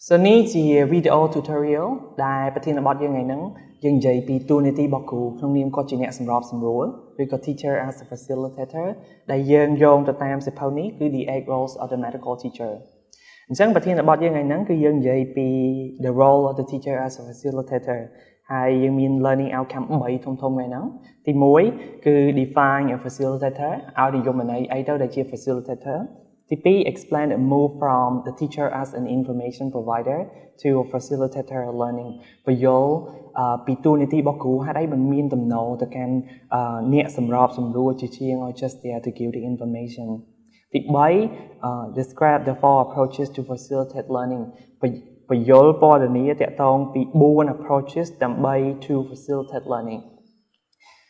Soនេះជា video tutorial ដែលប្រធានបទយើងថ្ងៃហ្នឹងយើងនិយាយពីតួនាទីរបស់គ្រូក្នុងនាមគាត់ជាអ្នកសម្របសម្រួលឬក៏ teacher as a facilitator ដែលយើងយោងទៅតាមសៀវភៅនេះគឺ the 8 roles of the medical teacher អញ្ចឹងប្រធានបទយើងថ្ងៃហ្នឹងគឺយើងនិយាយពី the role of the teacher as a facilitator ហើយយើងមាន learning outcome 3ធំៗថ្ងៃហ្នឹងទី1គឺ define a facilitator ឲ្យនិយមន័យអីទៅដែលជា facilitatorទី2 explain a move from the teacher as an information provider to a facilitator learning ពន្យល់ពីតួនាទីរបស់គ្រូហេតុអីមិនមានទំនោរទៅកាន់អ្នកសម្របសម្រួលជាជាង just there to give the information ទី3 describe the 4 approaches to facilitate learning ពន្យល់ព័ត៌មានទាក់ទងពី4 approaches ដើម្បី to facilitate learning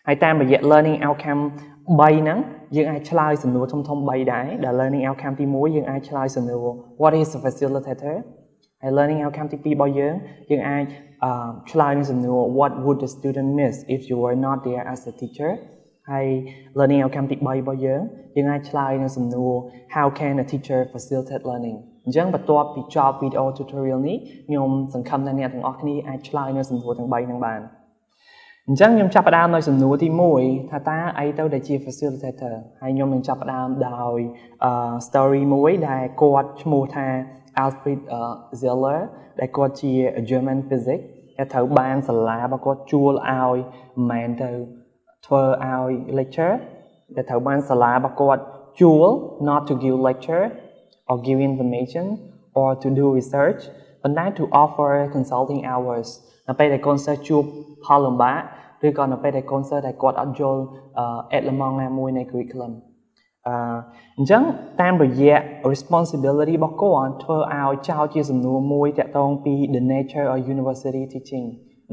ហើយតាមរយៈ learning outcome 3ហ្នឹងយើងអាចឆ្លើយសំណួរធំៗ3ដែរដែល learning outcome ទី1យើងអាចឆ្លើយសំណួរ what is a facilitator ហើយ learning outcome ទី2របស់យើងអាចឆ្លើយនឹងសំណួរ what would the student miss if you were not there as a teacher ហើយ learning outcome ទី3របស់យើងអាចឆ្លើយនឹងសំណួរ how can a teacher facilitate learning អញ្ចឹងបន្ទាប់ពីចប់ video tutorial នេះខ្ញុំសង្ឃឹមថាអ្នកទាំងអស់គ្នាអាចឆ្លើយនឹងសំណួរទាំង3ហ្នឹងបានអញ្ចឹងខ្ញុំចាប់ផ្ដើមដោយសំណួរទី1ថាតើអីទៅដែលជា facilitator ហើយខ្ញុំនឹងចាប់ផ្ដើមដោយ story មួយដែលគាត់ឈ្មោះថា Alfred Zeller ដែលគាត់ជា German physics ដែលត្រូវបានសាលារបស់គាត់ជួលឲ្យមិនមែនទៅធ្វើឲ្យ lecture ដែលត្រូវបានសាលារបស់គាត់ជួល not to give lecture or give information or to do research but not to offer consulting hours នៅពេលដែលកូនសិស្សជួបផលលំបាកឬក៏នៅពេលដែលកូនសិស្សដែលគាត់អត់យល់element ណាមួយនៃ curriculum អញ្ចឹងតាមរយៈ responsibility របស់គាត់ធ្វើឲ្យចោទជាសំណួរមួយតាក់ទងពី the nature of university teaching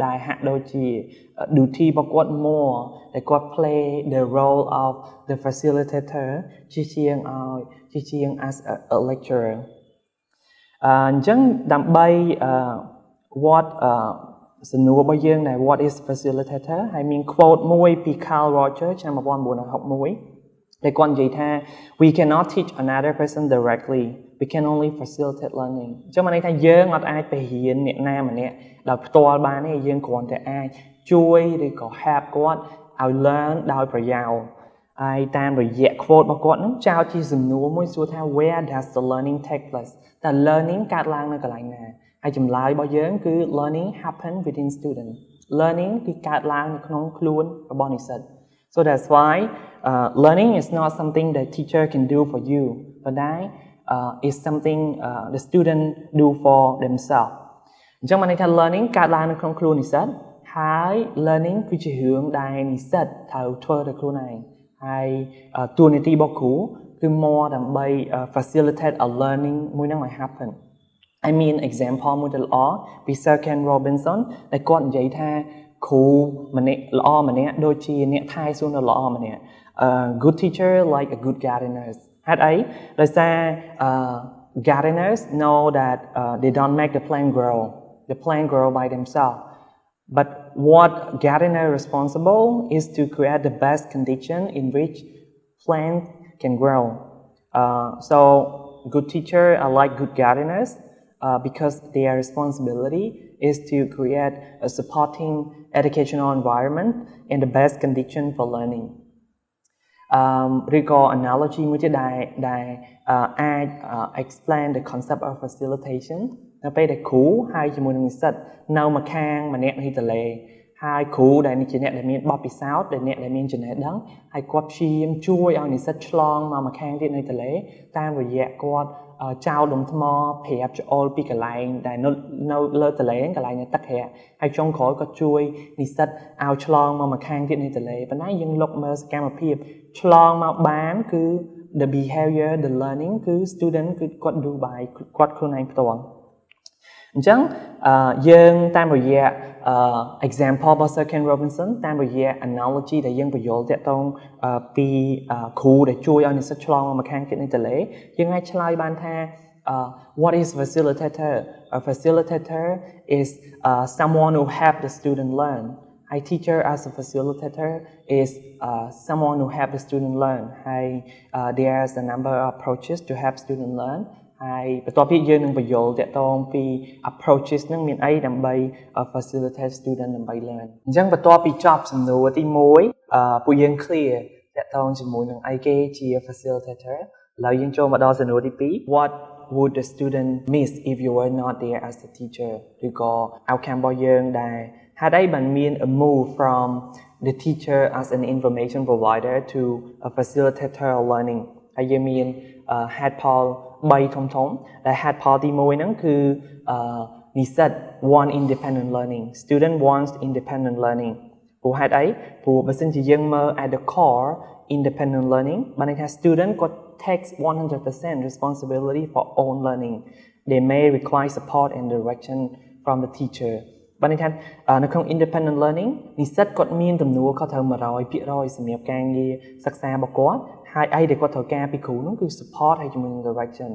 ដែលហាក់ដូចជា duty របស់គាត់ more ដែលគាត់ play the role of the facilitator ជាជាង as a lecturer អញ្ចឹងដើម្បីwhat សំណួររបស់យើងដែល what is facilitator ហើយមាន quote មួយពី Carl Rogers ឆ្នាំ1961ដែលគាត់និយាយថា we cannot teach another person directly we can only facilitate learning អញ្ចឹងមានន័យថាយើងអត់អាចទៅរៀនអ្នកណាម្នាក់ដោយផ្ទាល់បានទេយើងគ្រាន់តែអាចជួយឬក៏ help គាត់ឲ្យ learn ដោយប្រយោលហើយតាមរយៈ quote របស់គាត់ហ្នឹងចោទជាសំណួរមួយសួរថា where does the learning take place តើ learning កើតឡើងនៅកន្លែងណាហើយចម្លើយរបស់យើងគឺ learning happen within student learning គឺកើតឡើងនៅក្នុងខ្លួនរបស់និស្សិត so that's why learning is not something that teacher can do for you but that is something the student do for themselves អញ្ចឹងមានន័យថា learning កើតឡើងនៅក្នុងខ្លួននិស្សិតហើយ learning គឺជារឿងដែលនិស្សិតត្រូវធ្វើដោយខ្លួនឯងហើយតួនាទីរបស់គ្រូគឺ more ដើម្បី facilitate a learning មួយហ្នឹងឲ្យ happen I mean example មួយដ៏ល្អពី Sir Ken Robinson ដែលគាត់និយាយថាគ្រូម្នាក់ល្អម្នាក់ដូចជាអ្នកថែសួនដ៏ល្អម្នាក់good teacher like a good gardeners ហេតុអីដោយសារ gardeners know that they don't make the plant grow by themselves but what gardener responsible is to create the best condition in which plant can grow so good teacher are like good gardeners because their responsibility is to create a supporting educational environment and the best condition for learning ឬក៏ analogy មួយទៀតដែលអាច explain the concept of facilitation នៅពេលដែលគ្រូហើយជាមួយនឹងនិស្សិតនៅម្ខាងម្នាក់នៃទន្លេហើយគ្រូដែលជាអ្នកដែលមានបទពិសោធន៍ដែលអ្នកដែលមានចំណេះដឹងហើយគាត់ព្យាយាមជួយឲ្យនិស្សិតឆ្លងមកម្ខាងទៀតនៃទន្លេតាមរយៈគាត់ចោលដុំថ្មប្រាប់ច្អល់ពីកន្លែងដែលនៅលើទន្លេកន្លែងទឹករាក់ហើយចុងក្រោយក៏ជួយនិស្សិតឲ្យឆ្លងមកម្ខាងទៀតនៃទន្លេប៉ុន្តែយើងលុកមើលសកម្មភាពឆ្លងមកបានគឺ the behavior the learning គឺ student គឺគាត់ do by គាត់ខ្លួនឯងផ្ទាល់អញ្ចឹងយើងតាមរយៈ example របស់ Sir Ken Robinson តាមរយៈ analogy ដែលយើងបញ្យល់តាក់ទងពីគ្រូដែលជួយឲ្យនិស្សិតឆ្លងមកខាងទៀតនៃទន្លេយើងអាចឆ្លើយបានថា what is facilitator a facilitator is someone who help the student learn a teacher as a facilitator is someone who help the student learn there's a number of approaches to help student learn ហើយបន្ទាប់ពីយើងនឹងបញ្យល់តាក់ទងពី approaches នឹងមានអីដើម្បី facilitate student ដើម្បី learn អញ្ចឹងបន្ទាប់ពីចប់សំណួរទី1ពួកយើង clear តាក់ទងជាមួយនឹងអីគេជា facilitator ឥឡូវយើងចូលមកដល់សំណួរទី2 what would the student miss if you were not there as the teacher ឬក៏ outcome របស់យើងដែលហេតុអីបានមាន a move from the teacher as an information provider to a facilitator of learning ហើយយើងមាន head poll 3 ធំដែល head poll ទី1ហ្នឹងគឺនិស្សិត want independent learning student wants independent learning ព្រោះហេតុអីព្រោះបើសិនជាយើងមើល at the core independent learning បានន័យថា student គាត់ takes 100% responsibility for own learning they may require support and direction from the teacher បានន័យថានៅក្នុង independent learning និស្សិតគាត់មានទំនួលខុសត្រូវ 100% សម្រាប់ការងារសិក្សារបស់គាត់ហើយអីដែលគាត់ត្រូវការពីគ្រូនោះគឺ support ហើយជាមួយនឹង direction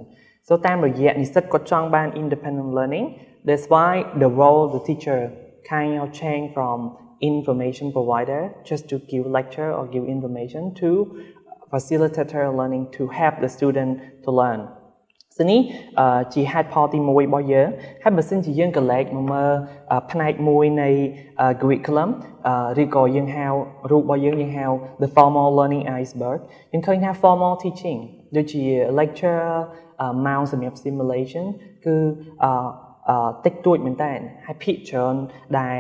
so តាមរយៈនិស្សិតគាត់ចង់បាន independent learning that's why the role of the teacher kind of change from information provider just to give lecture or give information to facilitator learning to help the student to learn នេះជា head poll ទី1របស់យើងហើយបើសិនជាយើងកលែកមកមើលផ្នែកមួយនៃ curriculum ឬក៏យើងហៅរូបរបស់យើងហៅ the formal learning iceberg យើងឃើញថា formal teaching ដូចជា lecture ម៉ោងសម្រាប់ simulation គឺតិចតួចមែនតើហើយភាគច្រើនដែល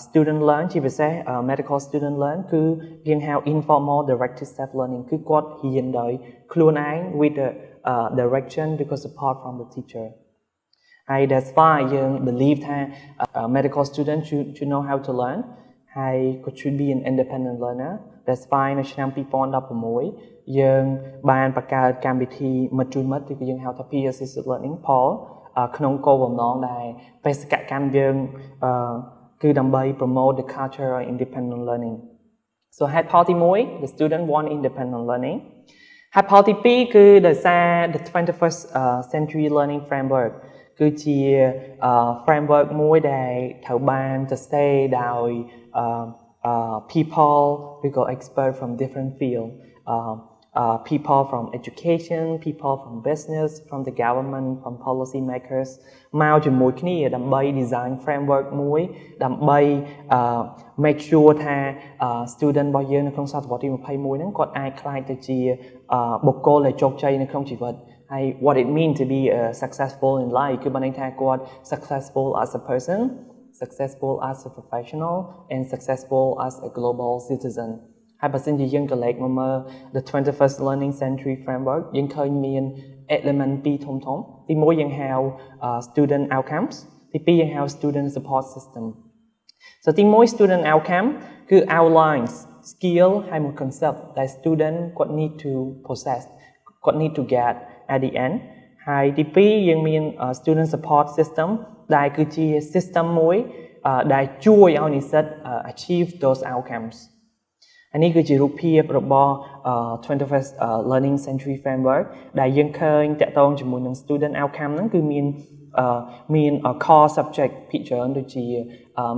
student learn ជាពិសេស medical student learn គឺយើងហៅ informal directed self learning គឺគាត់រៀនដោយខ្លួនឯង with the direction ឬក៏ support from the teacher ហើយ that's why យើង believe ថា medical student should know how to learn ហើយគាត់ should be an independent learner that's why នៅឆ្នាំ 2016 យើងបានបង្កើតកម្មវិធីមិត្តជួយមិត្តឬក៏យើងហៅថា peer assisted learning poll ក្នុងគោលបំណងដែលបេសកកម្មយើងគឺដើម្បី promote the culture of independent learning so head poll ទី1 the student want independent learning head poll ទី2គឺដោយសារ the 21st century learning framework គឺជា framework មួយដែលត្រូវបានសរសេរដោយ people ឬក៏ expert from different field people from education, people from business, from the government, from policy makers មកជាមួយគ្នាដើម្បី design framework មួយដើម្បី make sure ថា student របស់យើងនៅក្នុងសតវត្សទី21ហ្នឹងគាត់អាចក្លាយទៅជាបុគ្គលដែលជោគជ័យនៅក្នុងជីវិតហើយ what it means to be successful in life គឺបានន័យថាគាត់ successful as a person, successful as a professional and successful as a global citizenហើយបើសិនជាយើងកលែកមកមើល the 21st learning century framework យើងឃើញមាន element 2 ធំទី1យើងហៅ student outcomes ទី2យើងហៅ student support system so ទី1 student outcome គឺ outlines skill ហើយមួយ concept ដែល student គាត់ need to possess គាត់ need to get at the end ហើយទី2យើងមាន student support system ដែលគឺជា system មួយដែលជួយឲ្យនិស្សិត achieve those outcomesอันนี้គឺជារូបភាពរបស់ 21st learning century framework ដែលយើងឃើញតាក់ទងជាមួយនឹង student outcome ហ្នឹងគឺមាន core subject ភាគច្រើនដូចជា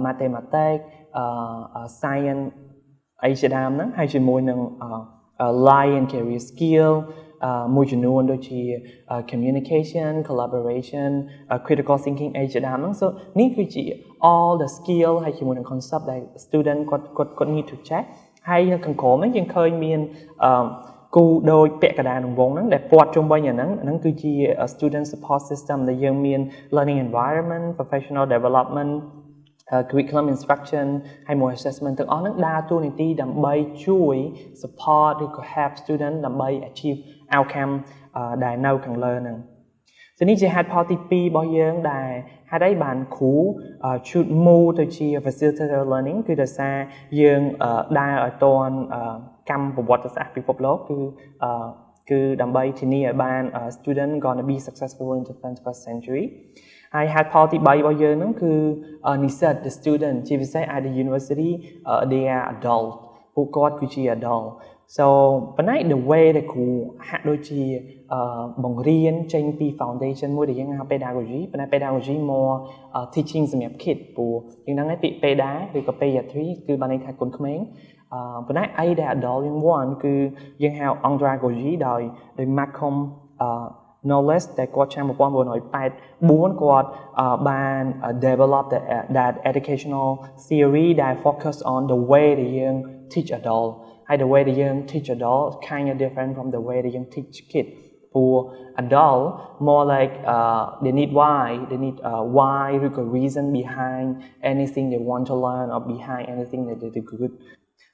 mathematics science អីជាដើមហ្នឹងហើយជាមួយនឹង life and career skill មួយចំនួនដូចជា communication collaboration critical thinking អីជាដើមហ្នឹង so នេះគឺជា all the skill ហើយជាមួយនឹង concept ដែល student គាត់ need to checkហើយនៅខាងក្រោមហ្នឹងយើងឃើញមានគូដូចពាក់កណ្ដាលនឹងវងហ្នឹងដែលព័ទ្ធជុំវិញអាហ្នឹងគឺជា student support system ដែលយើងមាន learning environment professional development curriculum instruction ហើយមួយ assessment ទាំងអស់ហ្នឹងដើរតួនាទីដើម្បីជួយ support ឬក៏ help student ដើម្បី achieve outcome ដែលនៅខាងលើហ្នឹងso នេះជា head poll ទី2របស់យើងដែលហេតុអីបានគ្រូ should move ទៅជា facilitator learning គឺដោយសារយើងដើរឲ្យទាន់កម្មប្រវត្តិសាស្ត្រពិភពលោកគឺដើម្បីធានាឲ្យបាន student gonna be successful in the 21st century ហើយ head poll ទី3របស់យើងហ្នឹងគឺនិស្សិត the student ជាពិសេស at the university they are adult ពួកគាត់គឺជា adult so ប៉ុន្តែ the way ដែលគ្រូហាក់ដូចជាបង្រៀនចេញពី foundation មួយដែលយើងហៅ pedagogy ប៉ុន្តែ pedagogy more teaching សម្រាប់ kid ព្រោះយើងដឹងហើយពាក្យ peda ឬក៏ pediatry គឺបានន័យថាកូនក្មេងប៉ុន្តែអីដែល adult យើង want គឺយើងហៅ andragogy ដោយ Malcolm knowledge ដែលគាត់ឆ្នាំ1984គាត់បាន develop that educational theory that focus on the way ដែលយើង teach adult ហើយ the way ដែលយើង teach adult kind of different from the way ដែលយើង teach kid for adult more like they need why ឬក៏ reason behind anything they want to learn or behind anything that they do good.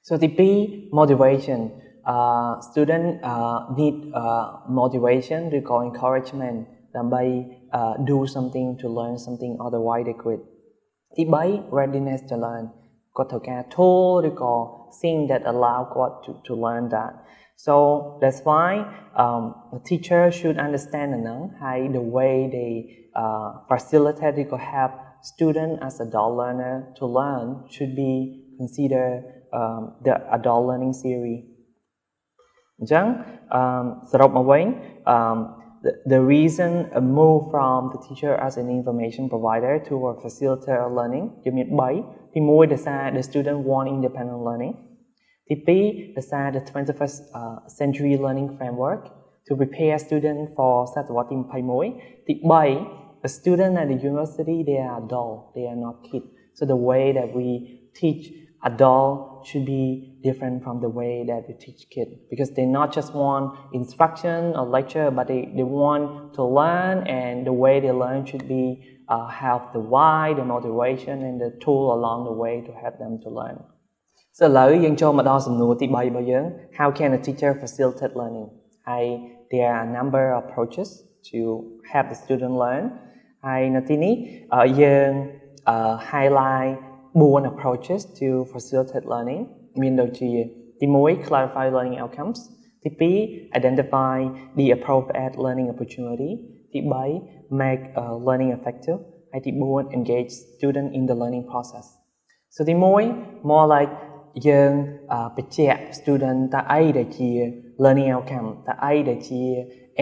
So ទី2 motivation student need motivation ឬក៏ encouragement ដើម្បី do something to learn something otherwise they quit. ទី3 readiness to learn គាត់ត្រូវការ tool ឬក៏ thing that allow គាត់ to learn that. So that's why the teacher should understand how the way they facilitate or help student as adult learner to learn should be considered the adult learning theory. អញ្ចឹងសរុបមកវិញ the reason move from the teacher as an information provider to a facilitator learning គឺមាន3ទី1ដោយសារ the student want independent learning ទី2ដោយសារ the 21st century learning framework to prepare student for សតវត្សទី21ទី3 the student at the university they are adult they are not kids so the way that we teach adult should be different from the way that we teach kids because they not just want instruction or lecture but they want to learn and the way they learn should be have the why the motivation and the tool along the way to help them to learn. So ឥឡូវយើងចូលមកដល់សំណួរទី3របស់យើង how can a teacher facilitate learning ហើយ there are a number of approaches to help the student learn ហើយនៅទីនេះយើង highlight 4 approaches to facilitate learning មានដូចជាទី1 clarify learning outcomes ទី2 identify the appropriate learning opportunity ទី3 make learning effective ហើយទី4 engage student in the learning process. So ទី1 more like យើងបញ្ជាក់ student តើអីដែលជា learning outcome តើអីដែលជា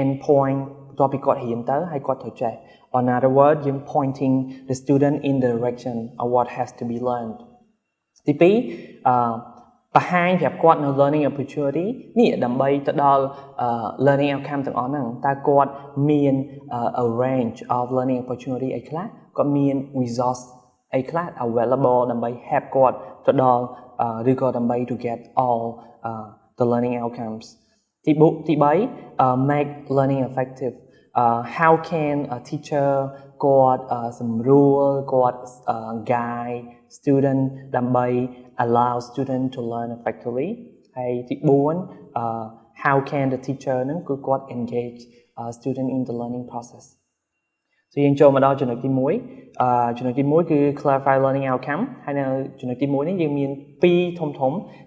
end point បន្ទាប់ពីគាត់រៀនទៅហើយគាត់ត្រូវចេះ or in other words យើង pointing the student in the direction of what has to be learned ទី2បង្ហាញប្រាប់គាត់នៅ learning opportunity នេះដើម្បីទៅដល់ learning outcome ទាំងអស់ហ្នឹងតើគាត់មាន a range of learning opportunity អីខ្លះគាត់មាន resource អីខ្លះ available ដើម្បី help គាត់ទៅដល់ឬក៏ដើម្បី to get all the learning outcomes ទី3 make learning effective how can a teacher គាត់សម្រួលគាត់ guide student ដើម្បី allow student to learn effectively ហើយទី4 how can the teacher នឹងគឺគាត់ engage student in the learning process. So យើងចូលមកដល់ចំណុចទី1ចំណុចទី1គឺ clarify learning outcome ហើយនៅចំណុចទី1នេះយើងមាន2ធំ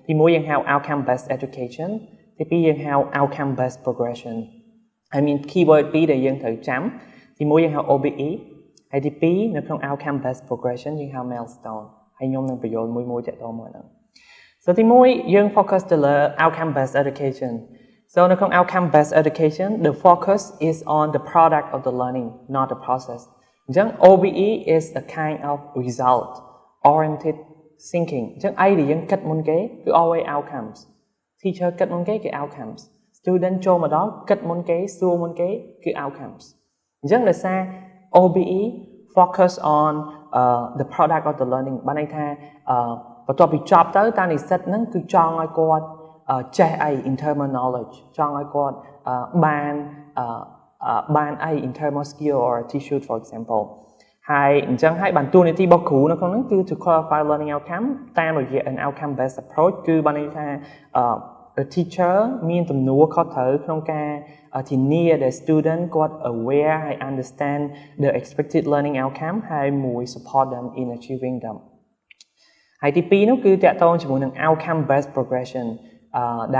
ទី1យើងហៅ outcome based education ទី2យើងហៅ outcome based progression ហើយមាន keyword 2ដែលយើងត្រូវចាំទី1យើងហៅ OBE ហើយទី2នៅក្នុង outcome based progression យើងហៅ milestone ហើយខ្ញុំនឹងបញ្យល់មួយតាក់ទងមកហ្នឹង So ទី1យើង focus ទៅលើ outcome based education So នៅក្នុង outcome based education the focus is on the product of the learning not the process អញ្ចឹង OBE is a kind of result oriented thinking អញ្ចឹងអីដែលយើងគិតមុនគេគឺ always outcomes teacher គិតមុនគេគឺ outcomes student ចូលមកដល់គិតមុនគេសួរមុនគេគឺ outcomes អញ្ចឹងដោយសារ OBE focus on the product of the learning បានន័យថាបន្ទាប់ពីចប់ទៅតានិស្សិតហ្នឹងគឺចង់ឲ្យគាត់ចេះអី internal knowledge ចង់ឲ្យគាត់បានអី internal skill or attitude for example ហើយអញ្ចឹងហើយបានតួនាទីរបស់គ្រូនៅក្នុងហ្នឹងគឺ to clarify learning outcome តាមរយៈ an outcome based approach គឺបានន័យថាthe teacher មានទំនួលខុសត្រូវក្នុងការធានាដែល student គាត់ aware ហើយ understand the expected learning outcome ហើយមួយ support them in achieving them ហើយទី2នោះគឺតាក់ទងជាមួយនឹង outcome based progression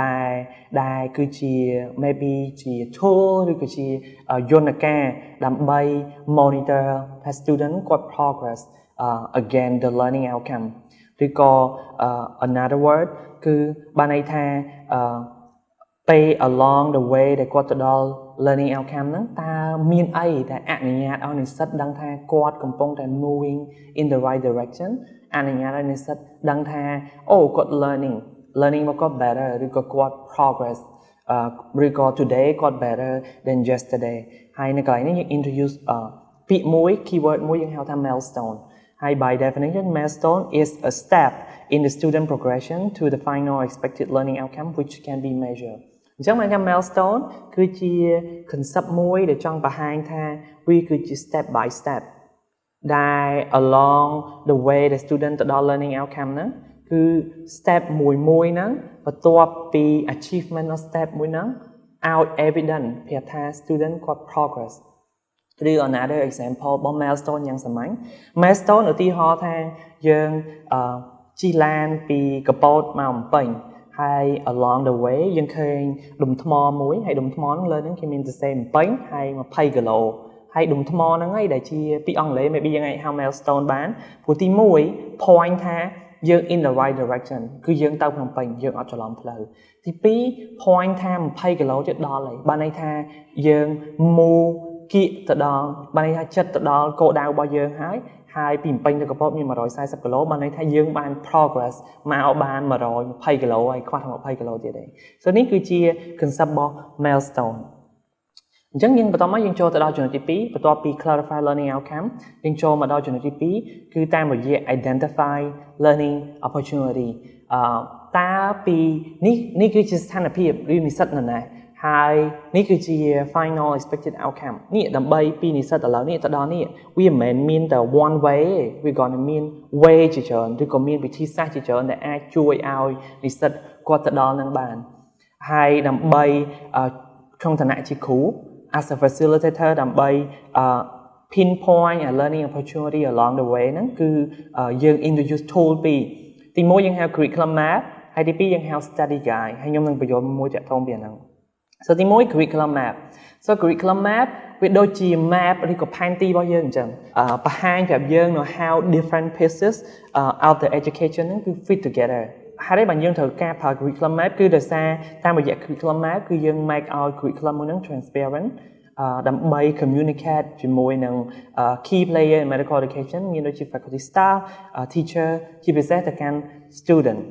ដែលគឺជា maybe ជា tool ឬក៏ជាយន្តការដើម្បី monitor ថា student គាត់ progress again the learning outcome ឬក៏ another word គឺបានន័យថា pay along the way ដែលគាត់ទៅដល់ learning outcome ហ្នឹងតើមានអីដែលអនុញ្ញាតឲ្យនិស្សិតដឹងថាគាត់កំពុងតែ moving in the right direction អនុញ្ញាតឲ្យនិស្សិតដឹងថាអូគាត់ learning មកគាត់ better ឬក៏គាត់ progress record today got better than yesterday ហើយនៅកន្លែងនេះយើង introduce ពាក្យមួយ keyword មួយយើងហៅថា milestone ហើយ by definition milestone is a step in the student progression to the final expected learning outcome which can be measured អញ្ចឹងមកថា milestone គឺជា concept មួយដែលចង់បង្ហាញថាវាគឺជា step by step ដែល along the way the student ទៅដល់ learning outcome ហ្នឹងគឺ step មួយហ្នឹងបន្ទាប់ពី achievement of step មួយហ្នឹង out evident ប្រាប់ថា student គាត់ progress ឬ another example របស់ milestone យ៉ាងសាមញ្ញ milestone ឧទាហរណ៍ថាយើងជិះឡានពីកពតមកបំពេញហើយ along the way យើងឃើញដុំថ្មមួយហើយដុំថ្មហ្នឹងលើហ្នឹងគេមានសរសេរបំពេញហើយ20គីឡូហើយដុំថ្មហ្នឹងឯងដែលជាពីអង់គ្លេស maybe យើងអាចហៅ milestone បានព្រោះទី1 point ថាយើង in the right direction គឺយើងទៅភ្នំពេញយើងអត់ច្រឡំផ្លូវទី2 point ថា20គីឡូទៀតដល់ហើយបានន័យថាយើង move គៀកទៅដល់បានន័យថាចិត្តទៅដល់គោលដៅរបស់យើងហើយពីពេញទៅកពតមាន140គីឡូបានន័យថាយើងបាន progress មកបាន120គីឡូហើយខ្វះ20គីឡូទៀតឯង so នេះគឺជា concept របស់ milestone អញ្ចឹងយើងបន្តមកយើងចូលទៅដល់ចំណុចទី2បន្ទាប់ពី clarify learning outcome យើងចូលមកដល់ចំណុចទី2គឺតាមរយៈ identify learning opportunity តើពីនេះគឺជាស្ថានភាពឬនិស្សិតណាស់ហើយនេះគឺជា final expected outcome នេះដើម្បីពីនិស្សិតឥឡូវនេះទៅដល់នេះវាមិនមែនមានតែ one way ទេវាក៏មាន way ជាច្រើនឬក៏មានវិធីសាស្ត្រជាច្រើនដែលអាចជួយឲ្យនិស្សិតគាត់ទៅដល់នឹងបានហើយដើម្បីក្នុងឋានៈជាគ្រូ as a facilitator ដើម្បី pinpoint a learning opportunity along the way ហ្នឹងគឺយើង introduce tool ពីទី1យើងហៅ curriculum map ហើយទី2យើងហៅ study guide ហើយខ្ញុំនឹងបញ្យល់មួយតាក់ទងពីអាហ្នឹង so ទី1 curriculum map so curriculum map វាដូចជា map ឬក៏ផែនទីរបស់យើងអញ្ចឹងបង្ហាញប្រាប់យើងនៅ how different pieces of the education ហ្នឹងគឺ fit together ហើយបើយើងត្រូវការប្រើ curriculum map គឺដោយសារតាមរយៈ curriculum map គឺយើង make ឲ្យ curriculum ហ្នឹង transparent ដើម្បី communicate ជាមួយនឹង key player in medical education មានដូចជា faculty staff teacher ជាពិសេសទៅកាន់ student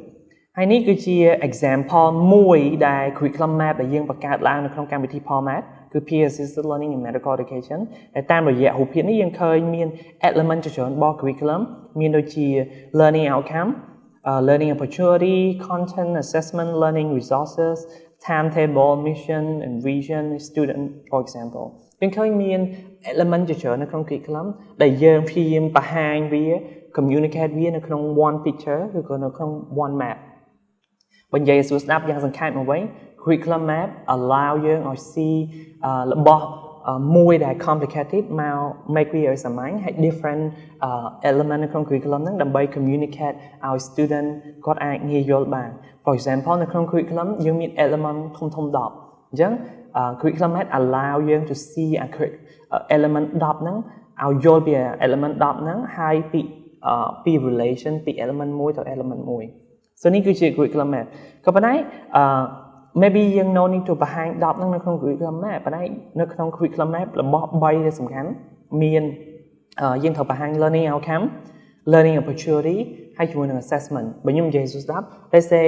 ហើយនេះគឺជា example មួយដែល curriculum map ដែលយើងបង្កើតឡើងនៅក្នុងកម្មវិធី format គឺ peer assisted learning in medical education ដែលតាមរយៈរូបភាពនេះយើងឃើញមាន element ជាច្រើនរបស់ curriculum មានដូចជា learning outcome learning opportunity content assessment learning resources timetable mission and vision student for example យើងឃើញមាន element ជាច្រើននៅក្នុង curriculum ដែលយើងព្យាយាមបង្ហាញវា communicate វានៅក្នុង one picture ឬក៏នៅក្នុង one map បើនិយាយសួរស្ដាប់យ៉ាងសង្ខេបមកវិញ curriculum map allow យើងឲ្យ see របស់មួយដែល complicated មក make វាឲ្យសាមញ្ញហើយ different element នៅក្នុង curriculum ហ្នឹងដើម្បី communicate ឲ្យ student គាត់អាចងាយយល់បាន for example នៅក្នុង curriculum យើងមាន element ធំៗ10អញ្ចឹង curriculum map allow យើង to see element 10ហ្នឹងឲ្យយល់ពី element 10ហ្នឹងហើយពី relation ពី element មួយទៅ element មួយ so នេះគឺជា curriculum map ក៏ប៉ុន្តែmaybe យើង no need to បង្ហាញ10ហ្នឹងនៅក្នុង curriculum map ប៉ុន្តែនៅក្នុង curriculum map របស់3ដែលសំខាន់មានយើងត្រូវបង្ហាញ learning outcome learning opportunity ហើយជាមួយនឹង assessment បើខ្ញុំនិយាយសួរស្ដាប់ let's say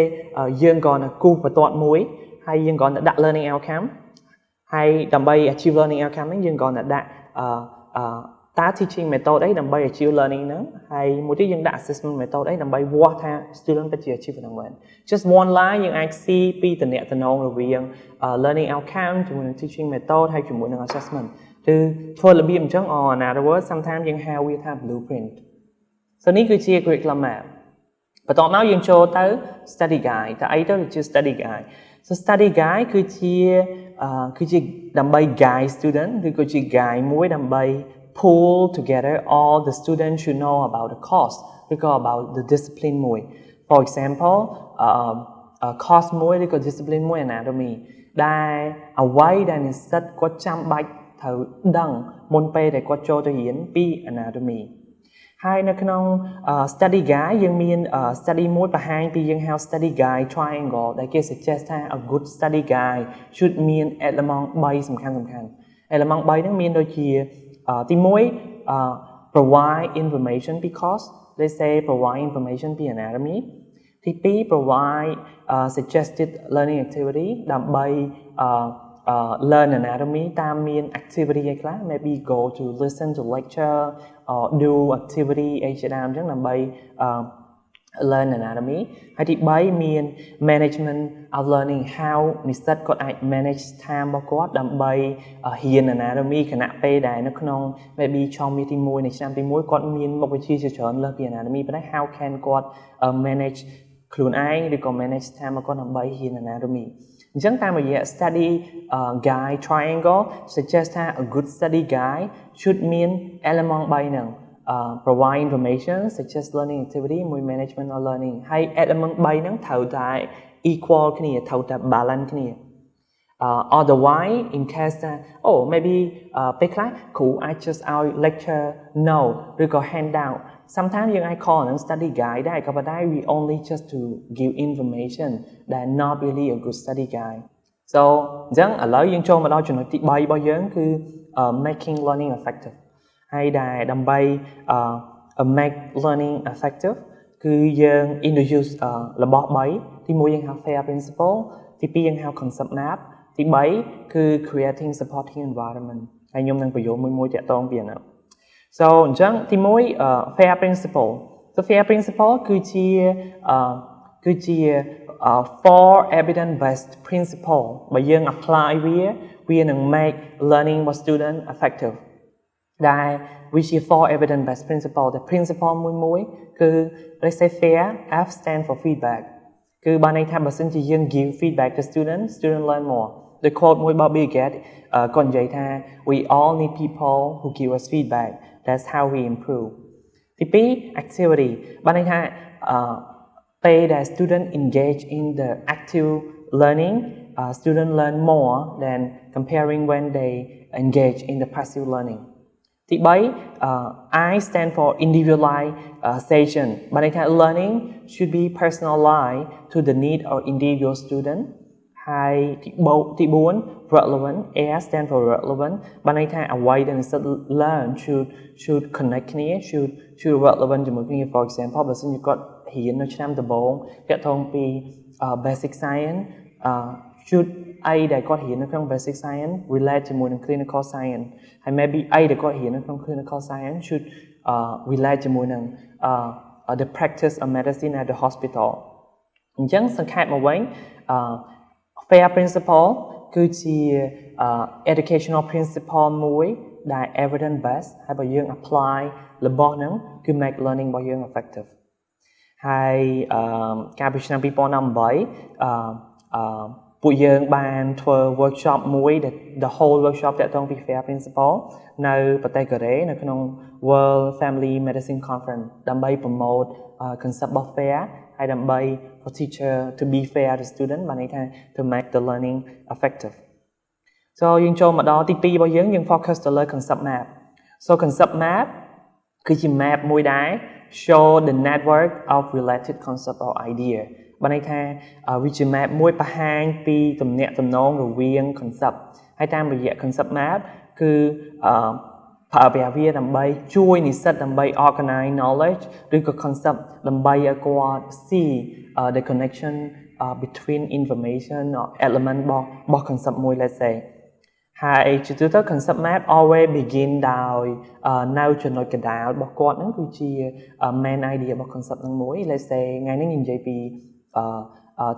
យើងក៏នៅគូសបន្ទាត់មួយហើយយើងក៏ដាក់ learning outcome ហើយដើម្បី achieve learning outcome ហ្នឹងយើងក៏ដាក់តា teaching method អីដើម្បី achieve learning ហ្នឹងហើយមួយទៀតយើងដាក់ assessment method អីដើម្បីវាស់ថា student ពិតជា achieve ហ្នឹងមែន just one line យើងអាច see ពីតំណែងរវាង learning outcome ជាមួយនឹង teaching method ហើយជាមួយនឹង assessment គឺធ្វើរបៀបអញ្ចឹង or another word sometimes យើងហៅវាថា blueprint so នេះគឺជា curriculum map បន្ទាប់មកយើងចូលទៅ study guide តើអីទៅជា study guide so study guide គឺជាដើម្បី guide student ឬក៏ជា guide មួយដើម្បី pull together all the students should know about the course ឬក៏ about the discipline មួយ for example course មួយឬក៏ discipline មួយ anatomy ដែលអ្វីដែលនិស្សិតគាត់ចាំបាច់ត្រូវដឹងមុនពេលដែលគាត់ចូលទៅរៀនពី anatomy ហើយនៅក្នុង study guide យើងមាន study មួយបង្ហាញពីយើងហៅ study guide triangle ដែលគេ suggest ថា a good study guide should មាន element 3សំខាន់ element 3ហ្នឹងមានដូចជាទី1 provide information ពី course let's say provide information ពី anatomy ទី2 provide suggested learning activity ដើម្បី learn anatomy តាមមាន activity អីខ្លះ maybe go to listen to lecture or do activity អីជាដើមអញ្ចឹងដើម្បី learn anatomy ហើយទី3មាន management of learning how និស្សិតគាត់អាច manage time របស់គាត់ដើម្បីរៀន anatomy ខណៈពេលដែលនៅក្នុង maybe ឆមាសទី1នៃឆ្នាំទី1គាត់មានមុខវិជ្ជាជាច្រើនលើសពី anatomy ប៉ុន្តែ how can គាត់ manage ខ្លួនឯងឬក៏ manage time របស់គាត់ដើម្បីរៀន anatomy អញ្ចឹងតាមរយៈ study guide triangle suggest ថា a good study guide should មាន element 3ហ្នឹងprovide information suggest learning activity មួយ management of learning ហើយ element 3ហ្នឹងត្រូវតែ equal គ្នាត្រូវតែ balance គ្នា otherwise in case ថា maybe ពេលខ្លះគ្រូអាច just ឲ្យ lecture no ឬក៏ handout sometimes យើងអាច call ហ្នឹង study guide ដែរក៏ប៉ុន្តែ we only just to give information that not really a good study guide so អញ្ចឹងឥឡូវយើងចូលមកដល់ចំណុចទី3របស់យើងគឺ making learning effective ហើយដែលដើម្បី make learning effective គឺយើង introduce របស់3ទី1យើងហៅ fair principle ទី2យើងហៅ concept map ទី3គឺ creating supporting environment ហើយខ្ញុំនឹងបញ្យល់មួយតាក់ទងពីហ្នឹង so អញ្ចឹងទី1 fair principle so fair principle គឺជា for evidence based principle បើយើង apply វានឹង make learning of student effective ដែល which is for evidence based principle តែ principle មួយគឺ let's say fair F stand for feedback គឺបានន័យថាបើសិនជាយើង give feedback to student learn more the quote មួយរបស់ Bill Gates គាត់និយាយថា we all need people who give us feedback that's how we improve ទី2 activity បានន័យថាពេលដែល student engage in the active learning student learn more than comparing when they engage in the passive learning ទី3 I stand for individualization បានន័យថា learning should be personalized to the need of individual student ហើយទី4 relevant A stand for relevant បានន័យថាអ្វីដែលនិស្សិត learn should connect គ្នា should relevant ជាមួយគ្នា for example បើសិនជាគាត់រៀននៅឆ្នាំដំបូងទាក់ទងពី basic science should អីដែលគាត់រៀននៅក្នុង basic science relate ជាមួយនឹង clinical science ហើយ maybe អីដែលគាត់រៀននៅក្នុង clinical science should relate ជាមួយនឹង the practice of medicine at the hospital អញ្ចឹងសង្ខេបមកវិញfair principle គឺជា educational principle មួយដែល evidence based ហើយបើយើង apply របស់ហ្នឹងគឺ make learning របស់យើង effective ហើយកាលពីឆ្នាំ2018ពួកយើងបានធ្វើ workshop មួយ the whole workshop តាក់ទងពី fair principle នៅប្រទេសកូរ៉េនៅក្នុង World Family Medicine Conference ដើម្បី promote concept of fair ហើយដើម្បី for teacher to be fair to student បានន័យថា to make the learning effective so យើងចូលមកដល់ទី2របស់យើង focus ទៅលើ concept map so concept map គឺជា map មួយដែរ show the network of related concept or idea បានន័យថាវាជា map មួយបង្ហាញពីទំនាក់ទំនងរវាង concept ហើយតាមរយៈ concept map គឺប្រើប្រាស់វាដើម្បីជួយនិស្សិតដើម្បី organize knowledge ឬក៏ concept ដើម្បីឲ្យគាត់ see the connection between information or element របស់ concept មួយ let's say ហើយជាទូទៅ concept map always begin ដោយនៅចំណុចកណ្ដាលរបស់គាត់ហ្នឹងគឺជា main idea របស់ concept ហ្នឹងមួយ let's say ថ្ងៃនេះនិយាយពី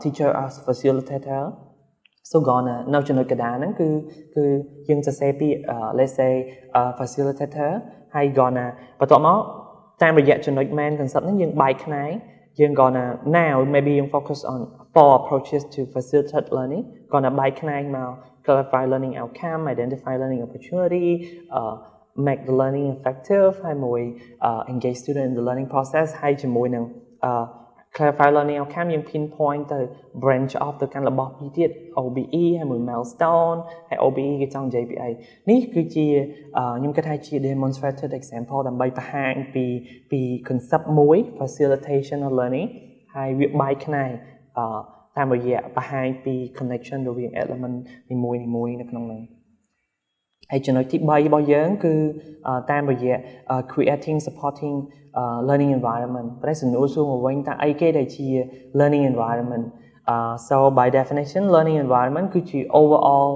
teacher as facilitator so នៅចំណុចកណ្ដាលហ្នឹងគឺយើងសរសេរពី let's say facilitator ហើយបន្ទាប់មកតាមរយៈចំណុច main concept ហ្នឹងយើងបែកខ្នែងយើង now maybe យើង focus on 4 approaches to facilitate learning បែកខ្នែងមក clarify learning outcome identify learning opportunity make the learning effective ហើយមួយ engage student in the learning process ហើយជាមួយនឹង clarify learning outcome យើង pinpoint ទៅ branch off ទៅកាន់របស់ពីរទៀត OBE ហើយមួយ milestone ហើយ OBE គេចង់និយាយពីអីនេះគឺជាខ្ញុំគិតថាជា demonstrated example ដើម្បីបង្ហាញពី concept មួយ facilitation of learning ហើយវាបែកខ្នែងតាមរយៈបង្ហាញពី connection រវាង element នីមួយៗនៅក្នុងនោះ ហើយចំណុចទី3របស់យើងគឺតាមរយៈ creating supporting learning environment ប្រែសំណួរសួរមកវិញតើអីគេដែលជា learning environment so by definition learning environment គឺជា overall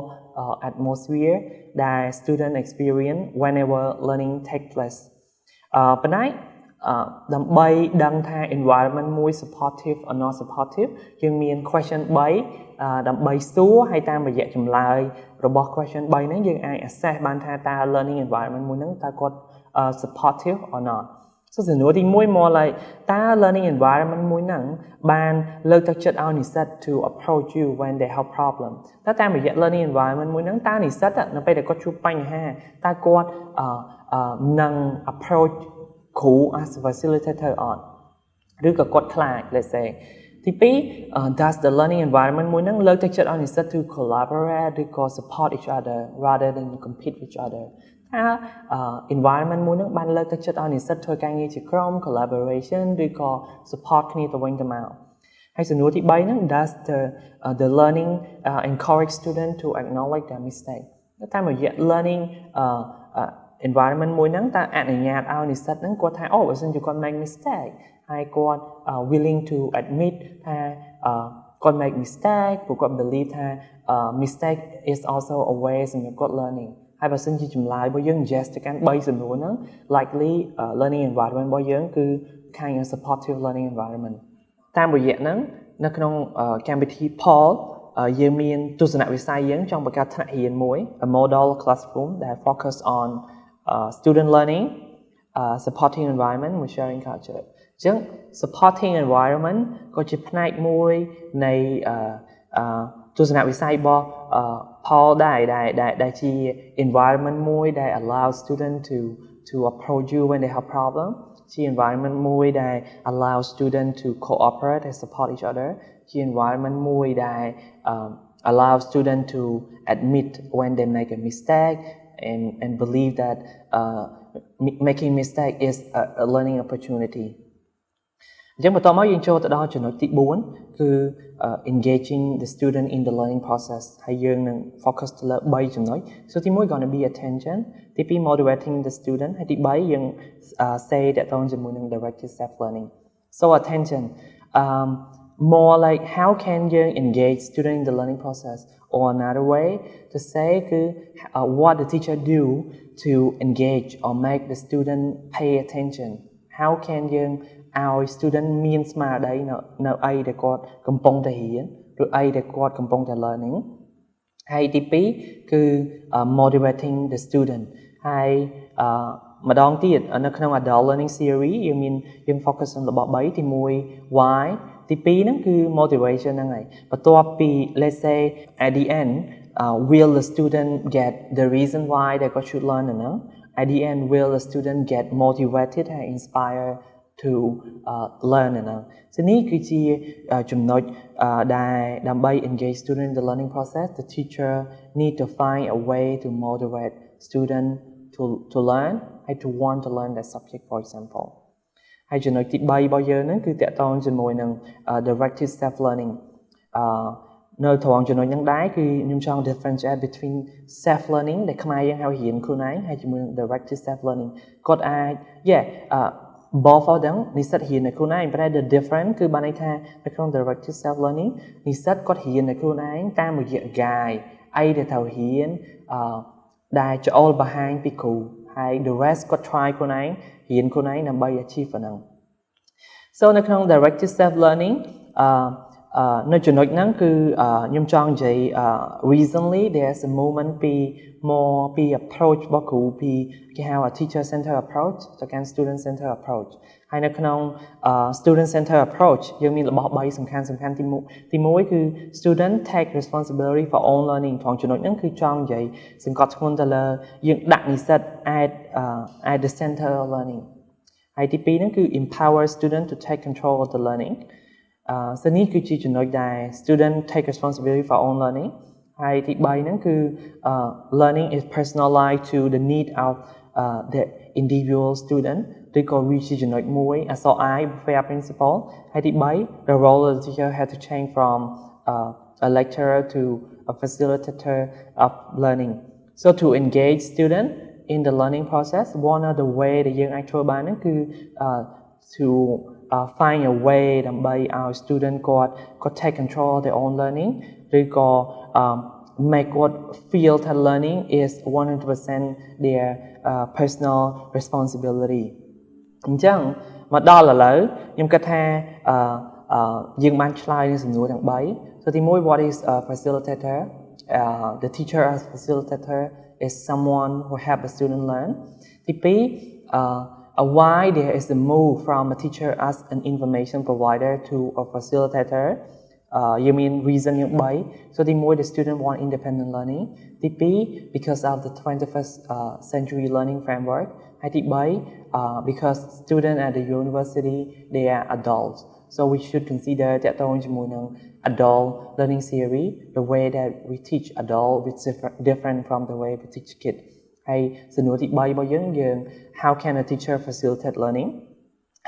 atmosphere that student experience whenever learning take place ប៉ុន្តែដើម្បីដឹងថា environment មួយ supportive or not supportive យើងមាន question 3ដើម្បីសួរហើយតាមរយៈចម្លើយរបស់ question 3ហ្នឹងយើងអាច assess បានថាតើ learning environment មួយហ្នឹងតើគាត់ supportive or not សំណួរទី1 more like តើ learning environment មួយហ្នឹងបានលើកទឹកចិត្តឲ្យនិស្សិត to approach you when they have problem តើតាមរយៈ learning environment មួយហ្នឹងតើនិស្សិតនៅពេលដែលគាត់ជួបបញ្ហាតើគាត់នឹង approach គ្រូ as a facilitator អត់ឬក៏គាត់ខ្លាច let's say ទី2 does the learning environment មួយហ្នឹងលើកទឹកចិត្តឲ្យនិស្សិត to collaborate ឬក៏ support each other rather than compete with each other ថា environment មួយហ្នឹងបានលើកទឹកចិត្តឲ្យនិស្សិតធ្វើការងារជាក្រុម collaboration ឬក៏ support គ្នាទៅវិញទៅមកហើយសំណួរទី3ហ្នឹង does the learning encourage student to acknowledge their mistake តាមរយៈ learning environment មួយហ្នឹងតើអនុញ្ញាតឲ្យនិស្សិតហ្នឹងគាត់ថាអូបើសិនជាគាត់ make mistake ហើយគាត់ willing to admit ថាគាត់ make mistake ព្រោះគាត់ believe ថា mistake is also a way សម្រាប់គាត់ learning ហើយបើសិនជាចម្លើយរបស់យើង yes ទៅកាន់3សំណួរហ្នឹង likely learning environment របស់យើងគឺ kind of supportive learning environment តាមរយៈហ្នឹងនៅក្នុងកម្មវិធី poll យើងមានទស្សនវិស័យយើងចង់បង្កើតថ្នាក់រៀនមួយ a model classroom that focus on student learning supporting environment and sharing culture អញ្ចឹង supporting environment ក៏ជាផ្នែកមួយនៃទស្សនវិស័យរបស់ Paul ដែលជា environment មួយដែល allow student to approach you when they have problem ជា environment មួយដែល allow student to cooperate and support each other ជា environment មួយដែល allow student to admit when they make a mistake and believe that making mistake is a learning opportunity អញ្ចឹងបន្តមកយើងចូលទៅដល់ចំណុចទី4គឺ engaging the student in the learning process ហើយយើងនឹង focus ទៅលើ3ចំណុច so ទី1 gonna be attention ទី2 motivating the student ហើយទី3យើង say តកតងជាមួយនឹង directed self learning so attention more like how can you engage student in the learning process or another way to say គឺ what the teacher do to engage or make the student pay attention how can you ឲ្យ student មានស្មារតីនៅអីដែលគាត់កំពុងតែរៀនឬអីដែលគាត់កំពុងតែ learning ហើយទី2គឺ motivating the student ហើយម្ដងទៀតនៅក្នុង adult learning theory យើង focus on របស់3ទី1 why ទី2ហ្នឹងគឺ motivation ហ្នឹងហើយបន្ទាប់ពី let's say at the end will the student get the reason why they should learn ហ្នឹង at the end will the student get motivated and inspired to learn ហ្នឹងso នេះគឺជាចំណុចដែលដើម្បី engage student in the learning process the teacher need to find a way to motivate student to learn and to want to learn that subject for example ហើយចំណុចទី3របស់យើងហ្នឹងគឺតកតងជាមួយនឹង directed self learning នៅត្រង់ចំណុចហ្នឹងដែរគឺខ្ញុំចង់ differentiate between self learning ដែលខ្មែរយើងហៅរៀនខ្លួនឯងហើយជាមួយនឹង directed self learning គាត់អាច both of them និស្សិតរៀននៅខ្លួនឯងប៉ុន្តែ the difference គឺបានន័យថានៅក្នុង directed self learning និស្សិតគាត់រៀននៅខ្លួនឯងតាមរយៈ guide អីដែលត្រូវរៀនដែលច្អល់បង្ហាញពីគ្រូហើយ the rest គាត់ try ខ្លួនឯងរៀនខ្លួនឯងដើម្បី achieve ហ្នឹង so នៅក្នុង directed self learning នៅចំណុចហ្នឹងគឺខ្ញុំចង់និយាយ recently there's a movement ពី approach របស់គ្រូពីគេហៅ teacher center approach ទៅកាន់ student center approach ហើយនៅក្នុង student center approach យើងមានរបស់3សំខាន់ទី1គឺ student take responsibility for own learning ត្រង់ចំណុចហ្នឹងគឺចង់និយាយសង្កត់ធ្ងន់ទៅលើយើងដាក់និស្សិត at the center of learning ហើយទី2ហ្នឹងគឺ empower student to take control of the learning so នេះគឺជាចំណុចដែល student take responsibility for own learning ហើយទី3ហ្នឹងគឺ learning is personalized to the need of the individual student ឬក៏វាជាចំណុចមួយ SOI fair principle ហើយទី3 the role of the teacher had to change from a lecturer to a facilitator of learning So to engage student in the learning process one of the way ដែលយើងអាចធ្វើបានហ្នឹងគឺ to find a way ដើម្បីឲ្យ student គាត់ take control of their own learning ឬក៏ make គាត់ feel that learning is 100% their personal responsibility អញ្ចឹងមកដល់ឥឡូវខ្ញុំគិតថាយើងបានឆ្លើយនឹងសំណួរទាំង3 So ទី1 what is a facilitator the teacher as facilitator is someone who help the student learn ទី2 why there is a move from a teacher as an information provider to a facilitator you mean reason យ៉ាង3 So ទី1 the student want independent learning ទី2 because of the 21st century learning framework ហើយទី3 because student at the university they are adults So we should consider តកតងជាមួយនឹង adult learning theory the way that we teach adult is different from the way we teach kid ហើយសំណួរទី3របស់យើង how can a teacher facilitate learning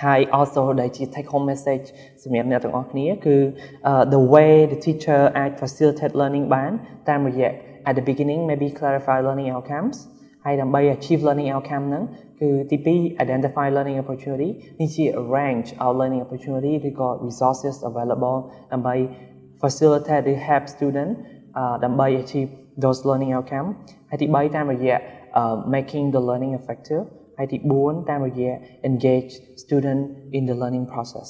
ហើយ also ដែលជា take home message សម្រាប់អ្នកទាំងអស់គ្នាគឺ the way the teacher អាច facilitate learning បានតាមរយៈ at the beginning maybe clarify learning outcomes ហើយដើម្បី achieve learning outcome ហ្នឹងគឺទី2 identify learning opportunity នេះជា range of learning opportunity ឬក៏ resources available ដើម្បី facilitate ឬ help student ដើម្បី achieve those learning outcome ហើយទី3តាមរយៈ making the learning effective ហើយទី4តាមរយៈ engage student in the learning process